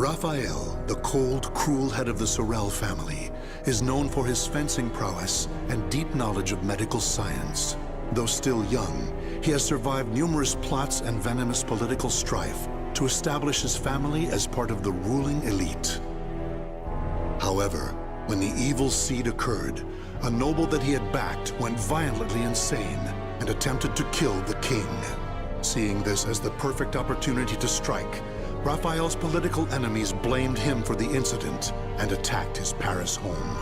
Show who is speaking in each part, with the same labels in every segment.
Speaker 1: Raphael, the cold, cruel head of the Sorel family, is known for his fencing prowess and deep knowledge of medical science. Though still young, he has survived numerous plots and venomous political strife to establish his family as part of the ruling elite. However, when the evil seed occurred, a noble that he had backed went violently insane and attempted to kill the king. Seeing this as the perfect opportunity to strike, Raphael's political enemies blamed him for the incident and attacked his Paris home.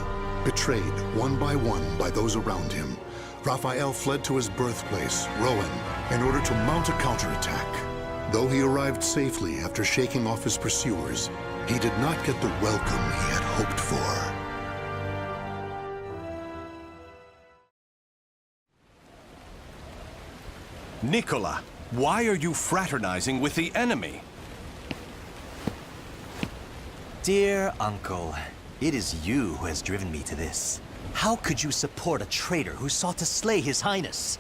Speaker 1: Betrayed one by those around him, Raphael fled to his birthplace, Rouen, in order to mount a counterattack. Though he arrived safely after shaking off his pursuers, he did not get the welcome he had hoped for.
Speaker 2: Nicola, why are you fraternizing with the enemy?
Speaker 3: Dear Uncle, it is you who has driven me to this. How could you support a traitor who sought to slay His Highness?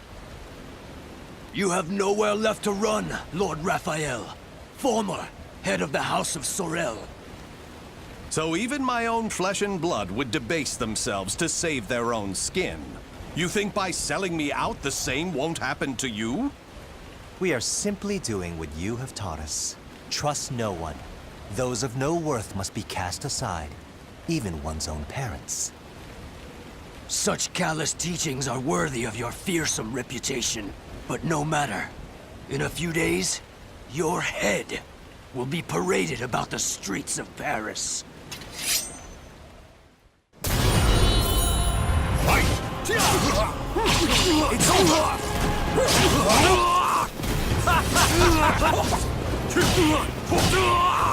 Speaker 4: You have nowhere left to run, Lord Raphael, former head of the House of Sorel.
Speaker 2: So even my own flesh and blood would debase themselves to save their own skin. You think by selling me out the same won't happen to you?
Speaker 3: We are simply doing what you have taught us. Trust no one. Those of no worth must be cast aside, even one's own parents.
Speaker 4: Such callous teachings are worthy of your fearsome reputation. But no matter. In a few days, your head will be paraded about the streets of Paris.
Speaker 2: Fight! It's over!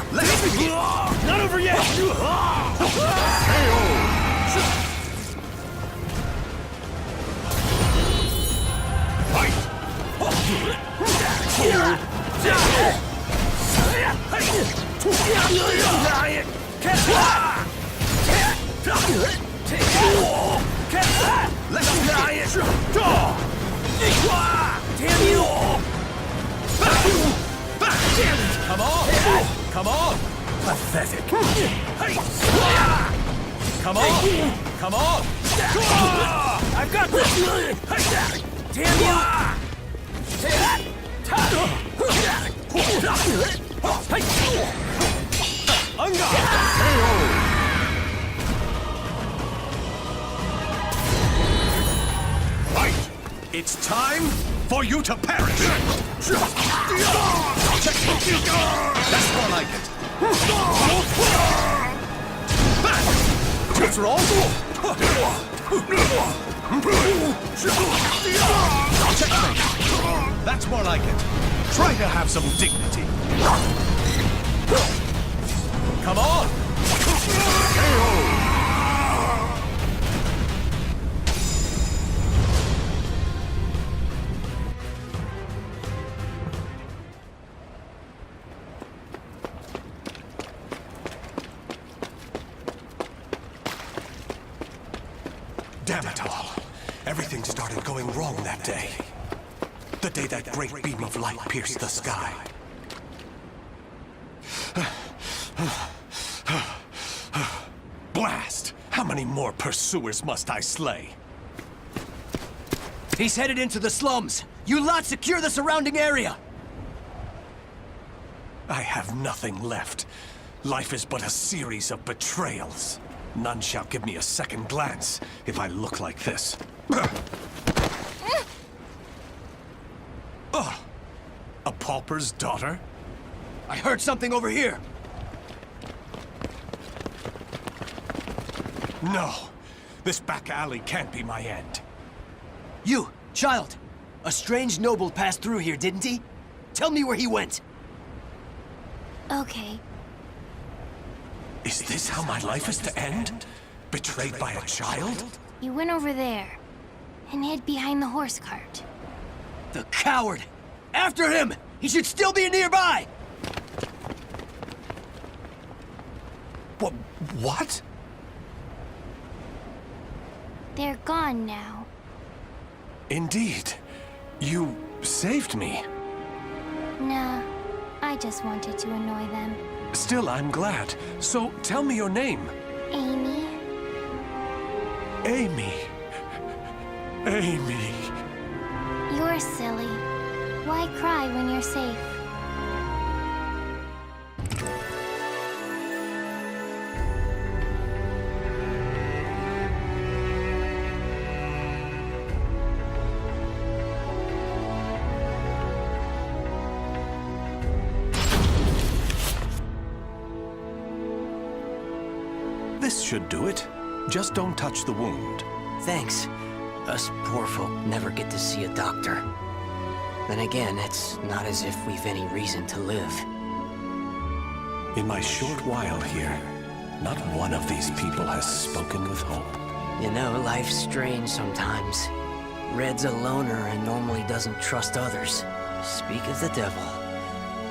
Speaker 2: Let's begin!
Speaker 4: Not over yet!
Speaker 2: Damn you! Come on! Come on!
Speaker 3: Pathetic.
Speaker 2: Come on! Come on!
Speaker 4: I've got this! Damn you!
Speaker 2: Fight! It's time for you to perish! That's more like it! What's wrong? Checkmate! That's more like it. Try to have some dignity. Come on! Damn it all. Everything started going wrong that day. The day that great beam of light pierced the sky. Blast! How many more pursuers must I slay?
Speaker 4: He's headed into the slums. You lot secure the surrounding area.
Speaker 2: I have nothing left. Life is but a series of betrayals. None shall give me a second glance if I look like this. A pauper's daughter?
Speaker 4: I heard something over here.
Speaker 2: No. This back alley can't be my end.
Speaker 4: You, child. A strange noble passed through here, didn't he? Tell me where he went.
Speaker 5: Okay.
Speaker 2: Is this how my life is to end? Betrayed by a child?
Speaker 5: He went over there and hid behind the horse cart.
Speaker 4: The coward! After him! He should still be nearby!
Speaker 2: What?
Speaker 5: They're gone now.
Speaker 2: Indeed. You saved me.
Speaker 5: Nah, I just wanted to annoy them.
Speaker 2: Still, I'm glad. So, tell me your name.
Speaker 5: Amy?
Speaker 2: Amy. Amy.
Speaker 5: You're silly. Why cry when you're safe?
Speaker 2: This should do it. Just don't touch the wound.
Speaker 4: Thanks. Us poor folk never get to see a doctor. Then again, it's not as if we've any reason to live.
Speaker 2: In my short while here, not one of these people has spoken with hope.
Speaker 4: You know, life's strange sometimes. Red's a loner and normally doesn't trust others. Speak of the devil.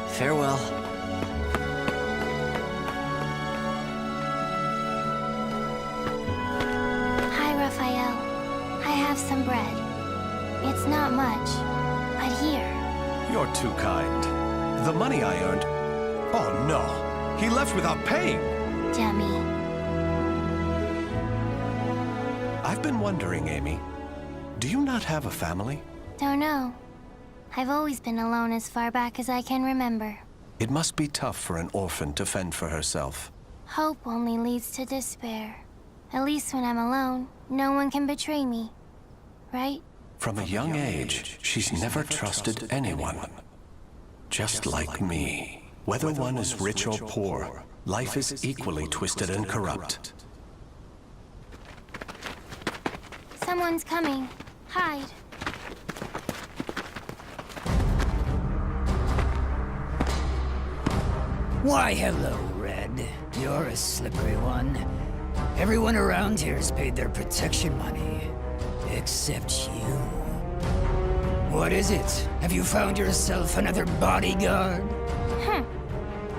Speaker 4: Farewell.
Speaker 5: Hi, Raphael. I have some bread. It's not much, but here.
Speaker 2: You're too kind. The money I earned... Oh no! He left without paying!
Speaker 5: Dummy.
Speaker 2: I've been wondering, Amy. Do you not have a family?
Speaker 5: Don't know. I've always been alone as far back as I can remember.
Speaker 2: It must be tough for an orphan to fend for herself.
Speaker 5: Hope only leads to despair. At least when I'm alone, no one can betray me. Right?
Speaker 2: From a young age, she's never trusted anyone. Just like me. Whether one is rich or poor, life is equally twisted and corrupt.
Speaker 5: Someone's coming. Hide.
Speaker 6: Why, hello, Red. You're a slippery one. Everyone around here's paid their protection money. Except you. What is it? Have you found yourself another bodyguard?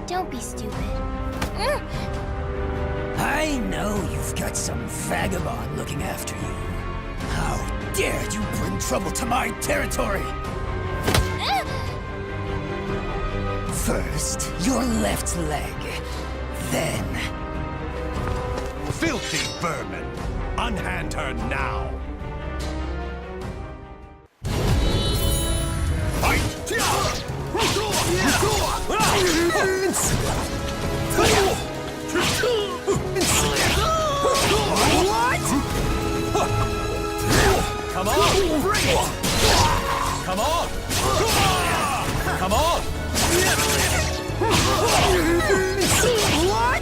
Speaker 5: Don't be stupid.
Speaker 6: I know you've got some vagabond looking after you. How dare you bring trouble to my territory? First, your left leg. Then...
Speaker 2: Filthy vermin! Unhand her now! Fight! Come on! Bring it! Come on! Come on!
Speaker 6: What?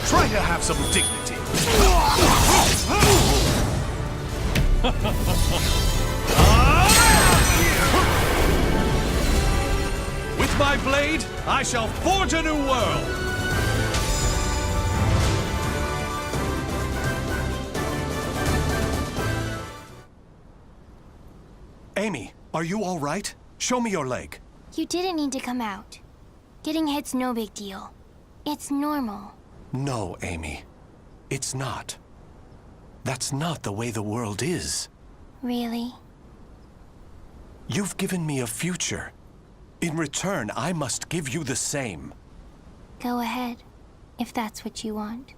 Speaker 2: Try to have some dignity. With my blade, I shall forge a new world! Amy, are you all right? Show me your leg.
Speaker 5: You didn't need to come out. Getting hit's no big deal. It's normal.
Speaker 2: No, Amy. It's not. That's not the way the world is.
Speaker 5: Really?
Speaker 2: You've given me a future. In return, I must give you the same.
Speaker 5: Go ahead, if that's what you want.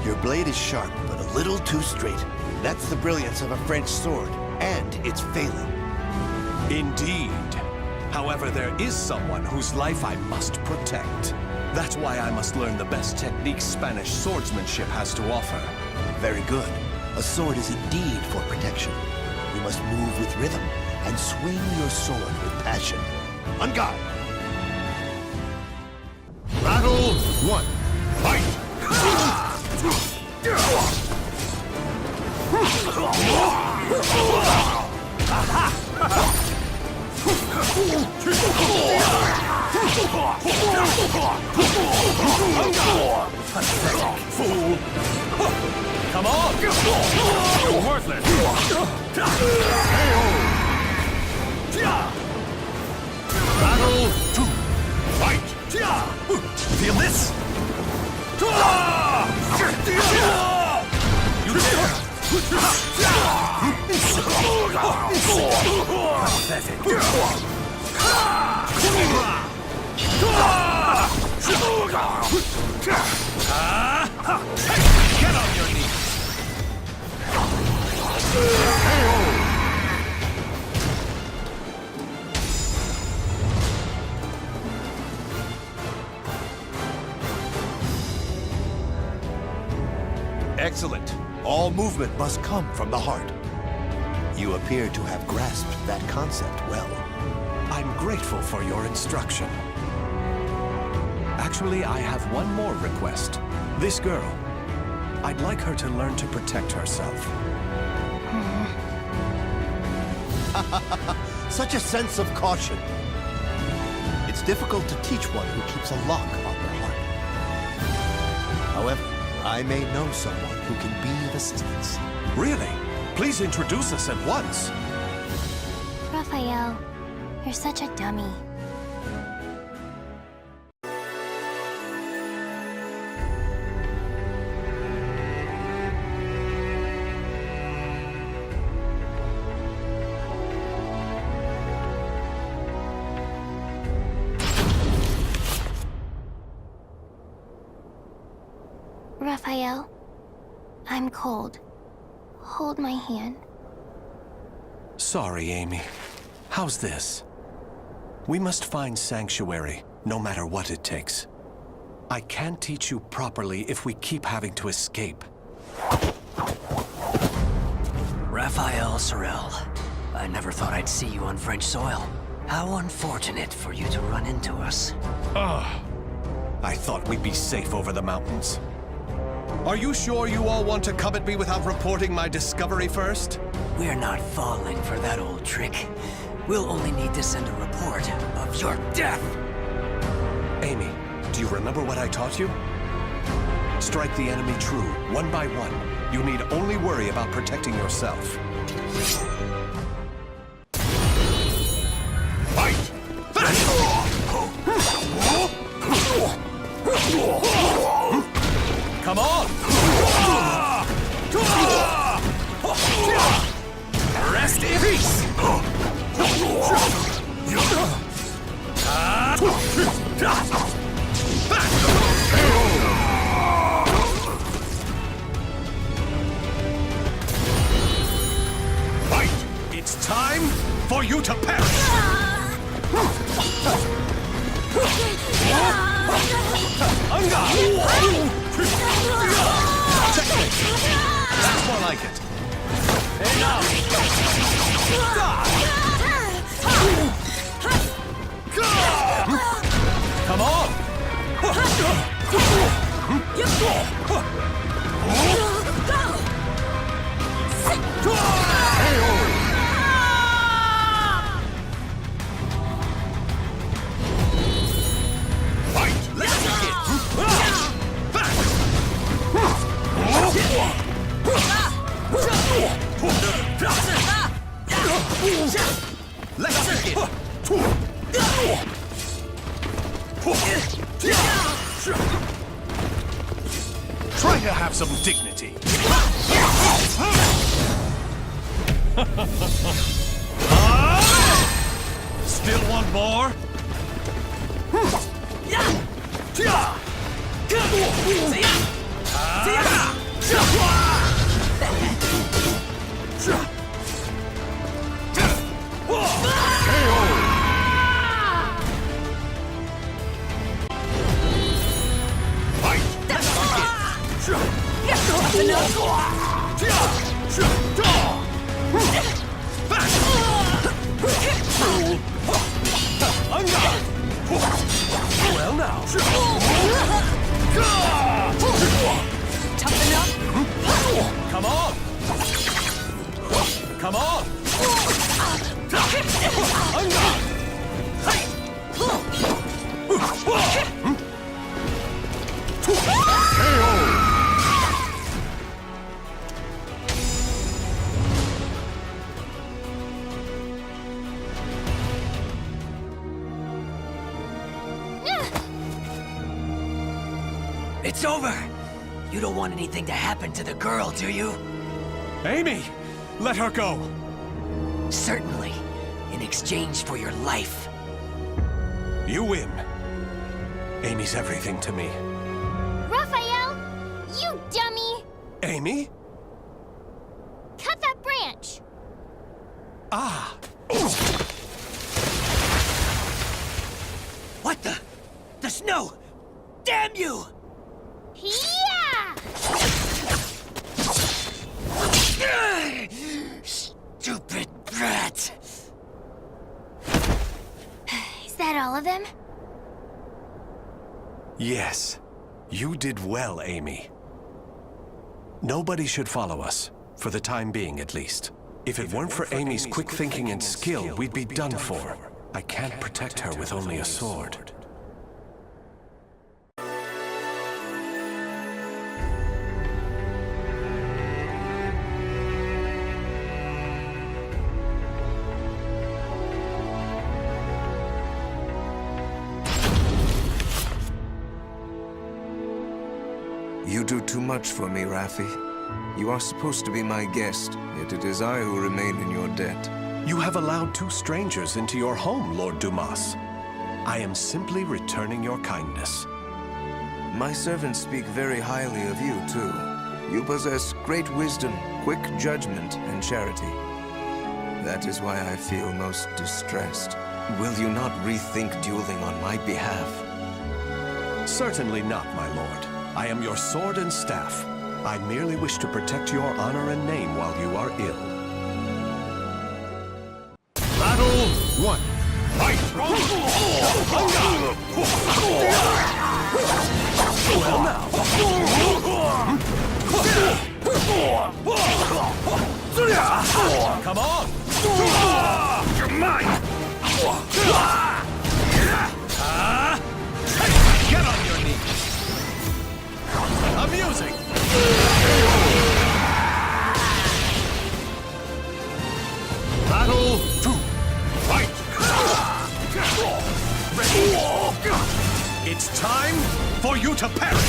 Speaker 7: Your blade is sharp, but a little too straight. That's the brilliance of a French sword, and it's failing.
Speaker 2: Indeed. However, there is someone whose life I must protect. That's why I must learn the best techniques Spanish swordsmanship has to offer.
Speaker 7: Very good. A sword is indeed for protection. You must move with rhythm and swing your sword with passion. On guard!
Speaker 1: Battle 1. Fight!
Speaker 2: Fool! Come on!
Speaker 1: You're worthless! Battle 2. Fight!
Speaker 2: Feel this?
Speaker 1: You dare!
Speaker 2: Get on your knees!
Speaker 7: Excellent. All movement must come from the heart. You appear to have grasped that concept well.
Speaker 2: I'm grateful for your instruction. Actually, I have one more request. This girl. I'd like her to learn to protect herself.
Speaker 7: Such a sense of caution. It's difficult to teach one who keeps a lock on their heart. However, I may know someone who can be of assistance.
Speaker 2: Really? Please introduce us at once.
Speaker 5: Raphael, you're such a dummy. Raphael, I'm cold. Hold my hand.
Speaker 2: Sorry, Amy. How's this? We must find sanctuary, no matter what it takes. I can't teach you properly if we keep having to escape.
Speaker 4: Raphael Sorel, I never thought I'd see you on French soil. How unfortunate for you to run into us.
Speaker 2: I thought we'd be safe over the mountains. Are you sure you all want to come at me without reporting my discovery first?
Speaker 4: We're not falling for that old trick. We'll only need to send a report of your death.
Speaker 2: Amy, do you remember what I taught you? Strike the enemy true, one by one. You need only worry about protecting yourself.
Speaker 1: Fight!
Speaker 2: Come on! Rest in peace!
Speaker 1: Fight!
Speaker 2: It's time for you to perish! Checkmate! That's more like it. Hey now! Come on!
Speaker 1: Fight!
Speaker 2: Let's begin! Let's begin! Try to have some dignity. Still want more? Well now.
Speaker 4: It's over! You don't want anything to happen to the girl, do you?
Speaker 2: Amy! Let her go!
Speaker 4: Certainly. In exchange for your life.
Speaker 2: You win. Amy's everything to me.
Speaker 5: Raphael! You dummy!
Speaker 2: Amy?
Speaker 5: Cut that branch!
Speaker 2: Ah!
Speaker 4: What the? The snow! Damn you!
Speaker 5: Yeah!
Speaker 4: Stupid brat!
Speaker 5: Is that all of them?
Speaker 2: Yes. You did well, Amy. Nobody should follow us, for the time being at least. If it weren't for Amy's quick thinking and skill, we'd be done for. I can't protect her with only a sword.
Speaker 8: You do too much for me, Raffi. You are supposed to be my guest, yet it is I who remain in your debt.
Speaker 2: You have allowed two strangers into your home, Lord Dumas. I am simply returning your kindness.
Speaker 8: My servants speak very highly of you, too. You possess great wisdom, quick judgment, and charity. That is why I feel most distressed. Will you not rethink dueling on my behalf?
Speaker 2: Certainly not, my lord. I am your sword and staff. I merely wish to protect your honor and name while you are ill.
Speaker 1: Battle 1. Fight!
Speaker 2: Well now. Come on!
Speaker 4: You're mine!
Speaker 2: Get on your knees! Amusing!
Speaker 1: Battle 2. Fight!
Speaker 2: It's time for you to perish!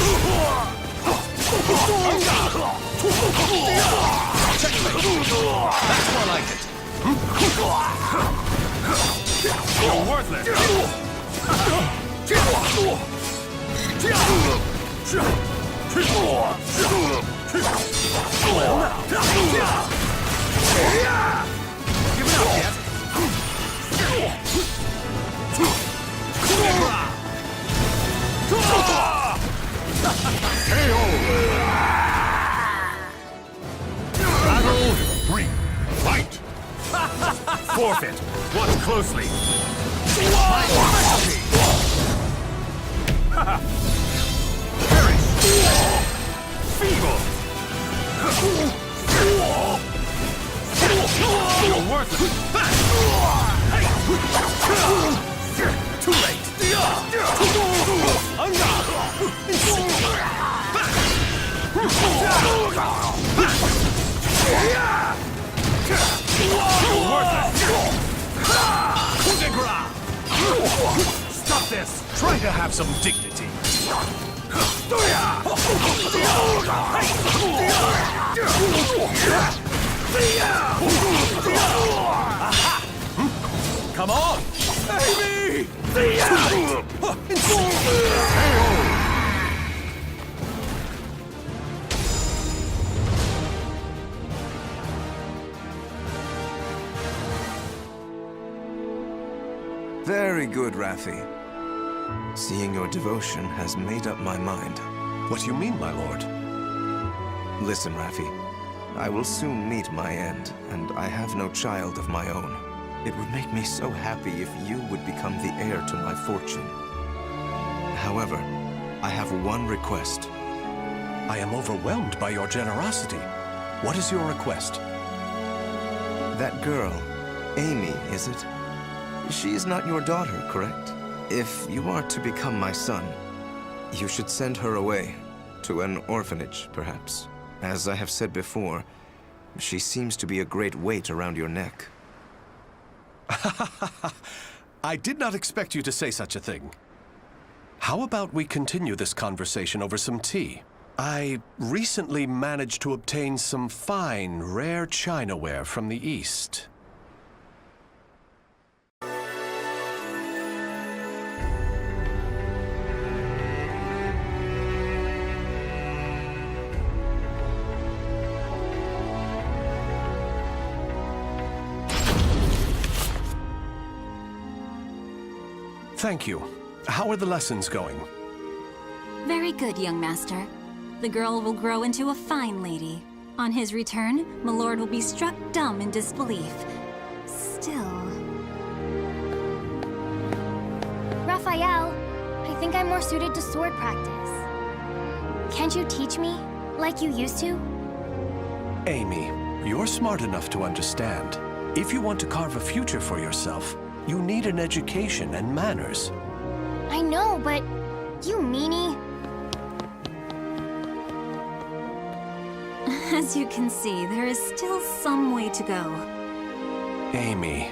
Speaker 2: Checkmate! That's more like it!
Speaker 1: You're worthless!
Speaker 2: Well now. Give it up yet?
Speaker 1: Battle 3. Fight! Forfeit. Watch closely. My specialty. Perish. Feeble. You're worthless. Too late. You're worthless. Stop this. Try to have some dignity.
Speaker 2: Come on!
Speaker 1: Amy!
Speaker 8: Very good, Raffi. Seeing your devotion has made up my mind.
Speaker 2: What do you mean, my lord?
Speaker 8: Listen, Raffi. I will soon meet my end, and I have no child of my own. It would make me so happy if you would become the heir to my fortune. However, I have one request.
Speaker 2: I am overwhelmed by your generosity. What is your request?
Speaker 8: That girl, Amy, is it? She is not your daughter, correct? If you are to become my son, you should send her away, to an orphanage, perhaps. As I have said before, she seems to be a great weight around your neck.
Speaker 2: I did not expect you to say such a thing. How about we continue this conversation over some tea? I recently managed to obtain some fine, rare chinaware from the East. Thank you. How are the lessons going?
Speaker 9: Very good, young master. The girl will grow into a fine lady. On his return, Milord will be struck dumb in disbelief. Still...
Speaker 5: Raphael, I think I'm more suited to sword practice. Can't you teach me, like you used to?
Speaker 2: Amy, you're smart enough to understand. If you want to carve a future for yourself, you need an education and manners.
Speaker 5: I know, but you meanie.
Speaker 9: As you can see, there is still some way to go.
Speaker 2: Amy.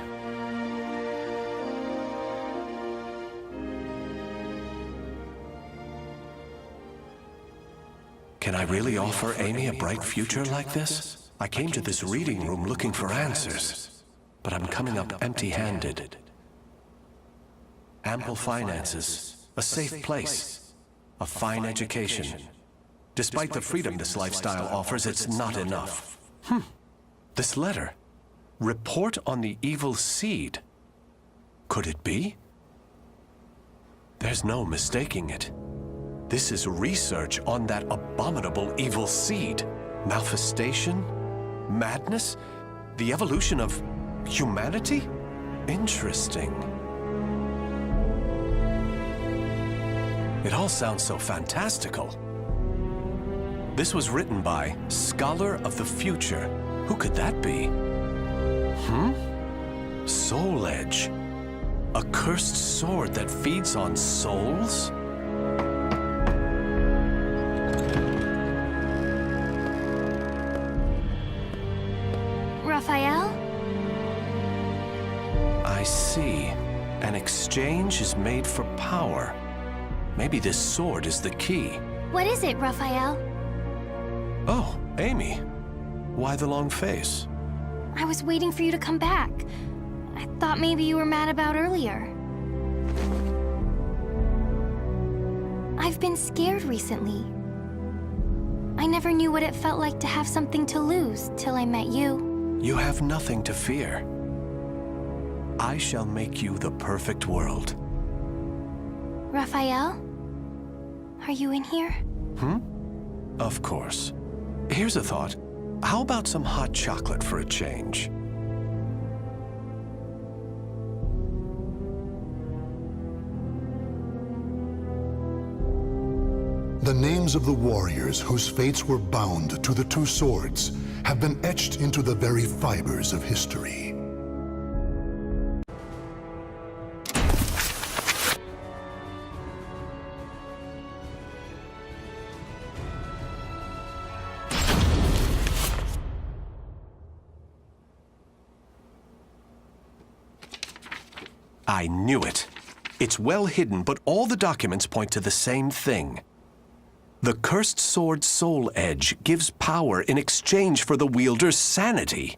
Speaker 2: Can I really offer Amy a bright future like this? I came to this reading room looking for answers, but I'm coming up empty-handed. Ample finances, a safe place, a fine education. Despite the freedom this lifestyle offers, it's not enough. This letter. Report on the evil seed. Could it be? There's no mistaking it. This is research on that abominable evil seed. Malfestation? Madness? The evolution of humanity? Interesting. It all sounds so fantastical. This was written by Scholar of the Future. Who could that be? Soul Edge. A cursed sword that feeds on souls?
Speaker 5: Raphael?
Speaker 2: I see. An exchange is made for power. Maybe this sword is the key.
Speaker 5: What is it, Raphael?
Speaker 2: Oh, Amy. Why the long face?
Speaker 5: I was waiting for you to come back. I thought maybe you were mad about earlier. I've been scared recently. I never knew what it felt like to have something to lose till I met you.
Speaker 2: You have nothing to fear. I shall make you the perfect world.
Speaker 5: Raphael? Are you in here?
Speaker 2: Of course. Here's a thought. How about some hot chocolate for a change?
Speaker 1: The names of the warriors whose fates were bound to the two swords have been etched into the very fibers of history.
Speaker 2: I knew it. It's well hidden, but all the documents point to the same thing. The cursed sword Soul Edge gives power in exchange for the wielder's sanity.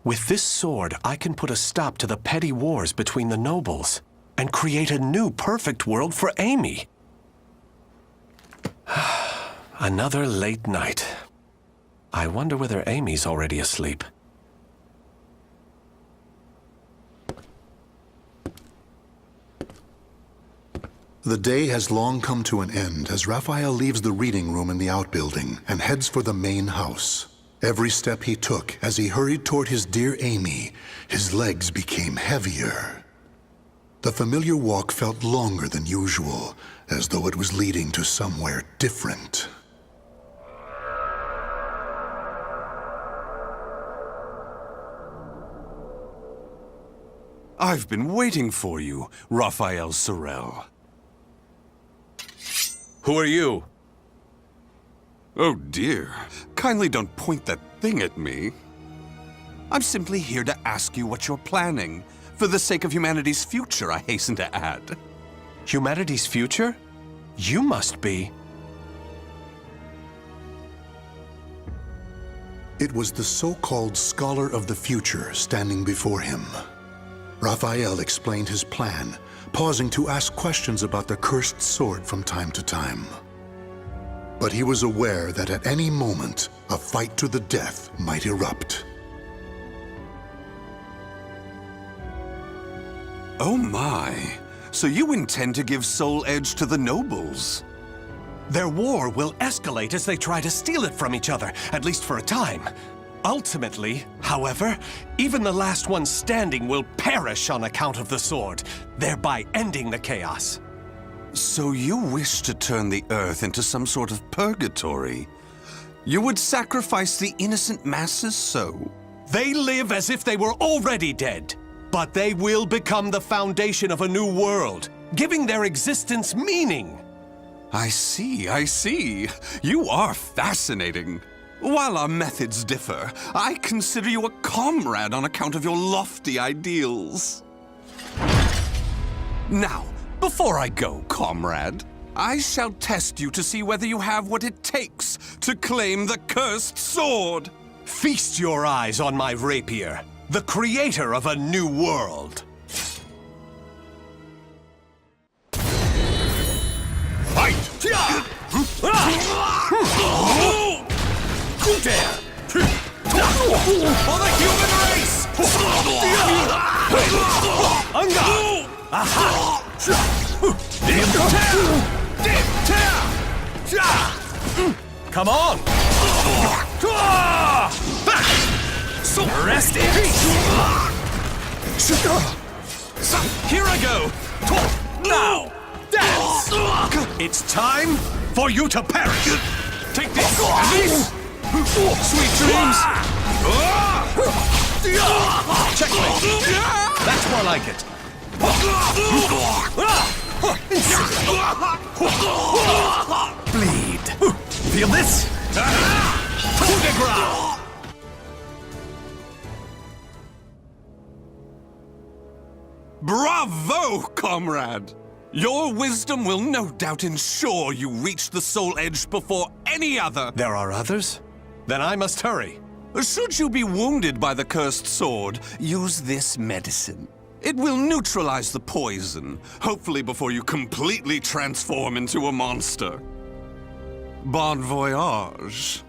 Speaker 2: With this sword, I can put a stop to the petty wars between the nobles and create a new perfect world for Amy. Another late night. I wonder whether Amy's already asleep.
Speaker 1: The day has long come to an end as Raphael leaves the reading room in the outbuilding and heads for the main house. Every step he took as he hurried toward his dear Amy, his legs became heavier. The familiar walk felt longer than usual, as though it was leading to somewhere different.
Speaker 10: I've been waiting for you, Raphael Sorel.
Speaker 2: Who are you?
Speaker 10: Oh dear, kindly don't point that thing at me. I'm simply here to ask you what you're planning. For the sake of humanity's future, I hasten to add.
Speaker 2: Humanity's future? You must be.
Speaker 1: It was the so-called Scholar of the Future standing before him. Raphael explained his plan, pausing to ask questions about the cursed sword from time to time. But he was aware that at any moment, a fight to the death might erupt.
Speaker 10: Oh my. So you intend to give Soul Edge to the nobles?
Speaker 2: Their war will escalate as they try to steal it from each other, at least for a time. Ultimately, however, even the last one standing will perish on account of the sword, thereby ending the chaos.
Speaker 10: So you wish to turn the Earth into some sort of purgatory? You would sacrifice the innocent masses so?
Speaker 2: They live as if they were already dead, but they will become the foundation of a new world, giving their existence meaning.
Speaker 10: I see. You are fascinating. While our methods differ, I consider you a comrade on account of your lofty ideals. Now, before I go, comrade, I shall test you to see whether you have what it takes to claim the cursed sword.
Speaker 2: Feast your eyes on my rapier, the creator of a new world. Fight! Who dare? For the human race! Anga! Aha! Come on! Rest in peace! Here I go! Now! Dance! It's time for you to perish! Take this! Release! Sweet dreams! Checkmate! That's more like it! Bleed! Feel this? Coup de grace!
Speaker 10: Bravo, comrade! Your wisdom will no doubt ensure you reach the Soul Edge before any other.
Speaker 2: There are others? Then I must hurry.
Speaker 10: Should you be wounded by the cursed sword, use this medicine. It will neutralize the poison, hopefully before you completely transform into a monster. Bon voyage.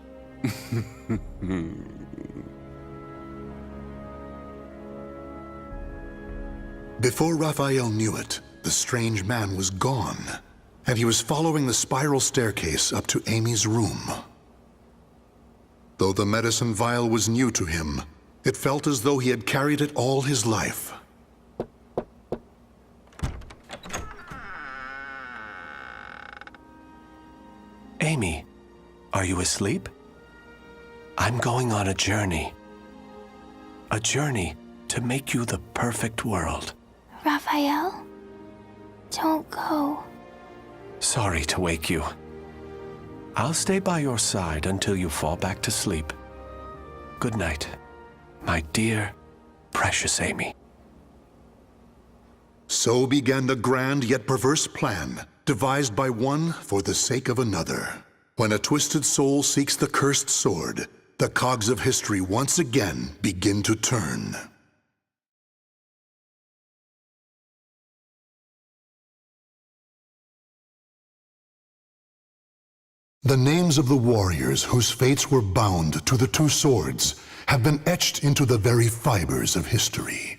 Speaker 1: Before Raphael knew it, the strange man was gone, and he was following the spiral staircase up to Amy's room. Though the medicine vial was new to him, it felt as though he had carried it all his life.
Speaker 2: Amy, are you asleep? I'm going on a journey. A journey to make you the perfect world.
Speaker 5: Raphael? Don't go.
Speaker 2: Sorry to wake you. I'll stay by your side until you fall back to sleep. Good night, my dear, precious Amy.
Speaker 1: So began the grand yet perverse plan, devised by one for the sake of another. When a twisted soul seeks the cursed sword, the cogs of history once again begin to turn. The names of the warriors whose fates were bound to the two swords have been etched into the very fibers of history.